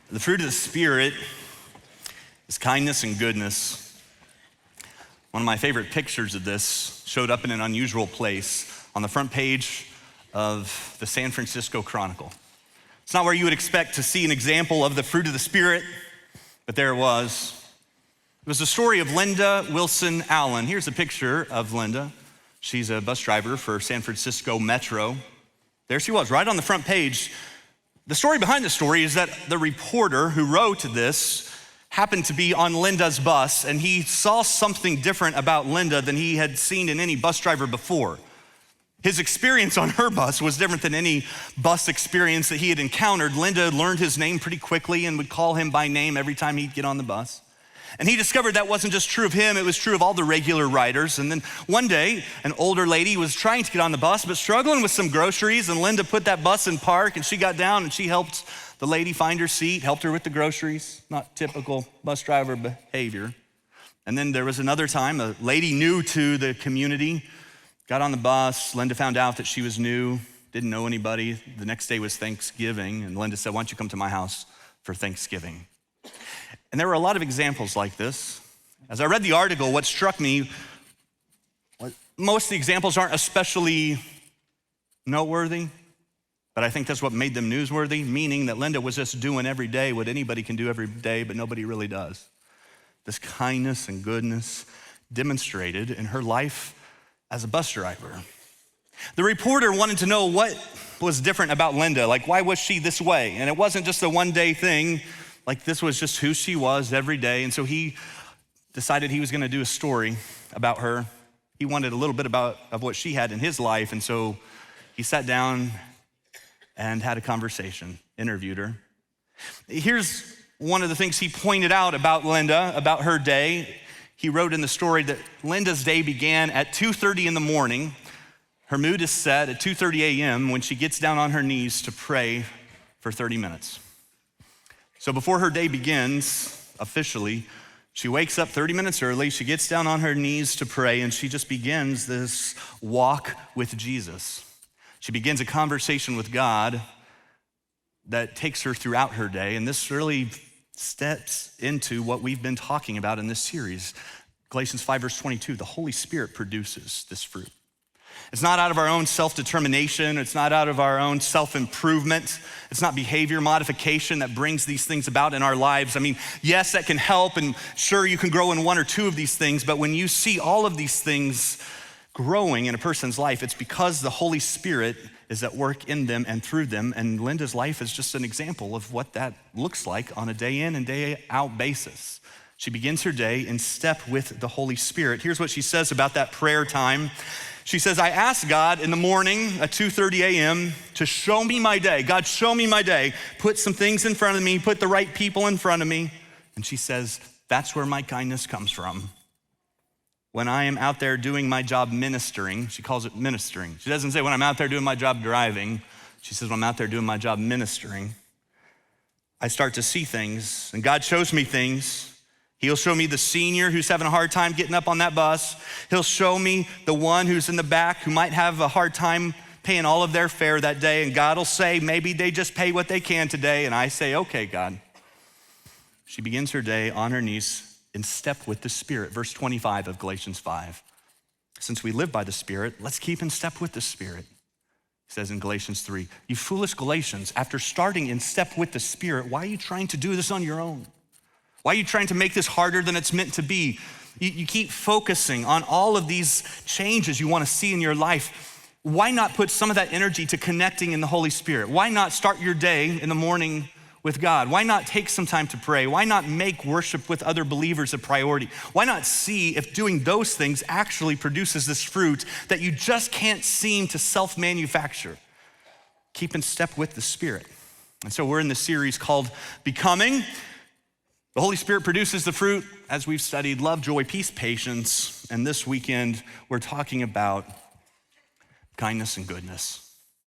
The fruit of the Spirit is kindness and goodness. One of my favorite pictures of this showed up in an unusual place on the front page of the San Francisco Chronicle. It's not where you would expect to see an example of the fruit of the Spirit, but there it was. It was the story of Linda Wilson Allen. Here's a picture of Linda. She's a bus driver for San Francisco Metro. There she was, right on the front page. The story behind the story is that the reporter who wrote this happened to be on Linda's bus, and he saw something different about Linda than he had seen in any bus driver before. His experience on her bus was different than any bus experience that he had encountered. Linda learned his name pretty quickly and would call him by name every time he'd get on the bus. And he discovered that wasn't just true of him, it was true of all the regular riders. And then one day, an older lady was trying to get on the bus, but struggling with some groceries, and Linda put that bus in park, and she got down and she helped the lady find her seat, helped her with the groceries. Not typical bus driver behavior. And then there was another time, a lady new to the community got on the bus. Linda found out that she was new, didn't know anybody. The next day was Thanksgiving, and Linda said, "Why don't you come to my house for Thanksgiving?" And there were a lot of examples like this. As I read the article, what struck me, most of the examples aren't especially noteworthy, but I think that's what made them newsworthy, meaning that Linda was just doing every day what anybody can do every day, but nobody really does. This kindness and goodness demonstrated in her life as a bus driver. The reporter wanted to know what was different about Linda, like why was she this way? And it wasn't just a one-day thing. Like this was just who she was every day. And so he decided he was gonna do a story about her. He wanted a little bit of what she had in his life. And so he sat down and had a conversation, interviewed her. Here's one of the things he pointed out about Linda, about her day. He wrote in the story that Linda's day began at 2:30 in the morning. Her mood is set at 2:30 a.m. when she gets down on her knees to pray for 30 minutes. So before her day begins, officially, she wakes up 30 minutes early, she gets down on her knees to pray, and she just begins this walk with Jesus. She begins a conversation with God that takes her throughout her day, and this really steps into what we've been talking about in this series. Galatians 5 verse 22, the Holy Spirit produces this fruit. It's not out of our own self-determination. It's not out of our own self-improvement. It's not behavior modification that brings these things about in our lives. I mean, yes, that can help, and sure, you can grow in one or two of these things, but when you see all of these things growing in a person's life, it's because the Holy Spirit is at work in them and through them, and Linda's life is just an example of what that looks like on a day in and day out basis. She begins her day in step with the Holy Spirit. Here's what she says about that prayer time. She says, "I asked God in the morning at 2:30 a.m. to show me my day. God, show me my day. Put some things in front of me, put the right people in front of me." And she says, "That's where my kindness comes from. When I am out there doing my job ministering," she calls it ministering. She doesn't say when I'm out there doing my job driving. She says when I'm out there doing my job ministering, I start to see things, and God shows me things. He'll show me the senior who's having a hard time getting up on that bus. He'll show me the one who's in the back who might have a hard time paying all of their fare that day, and God will say, maybe they just pay what they can today, and I say, okay, God. She begins her day on her knees in step with the Spirit. Verse 25 of Galatians 5. Since we live by the Spirit, let's keep in step with the Spirit. It says in Galatians 3, "You foolish Galatians, after starting in step with the Spirit, why are you trying to do this on your own? Why are you trying to make this harder than it's meant to be?" You keep focusing on all of these changes you want to see in your life. Why not put some of that energy to connecting in the Holy Spirit? Why not start your day in the morning with God? Why not take some time to pray? Why not make worship with other believers a priority? Why not see if doing those things actually produces this fruit that you just can't seem to self-manufacture? Keep in step with the Spirit. And so we're in this series called Becoming. The Holy Spirit produces the fruit, as we've studied, love, joy, peace, patience. And this weekend, we're talking about kindness and goodness.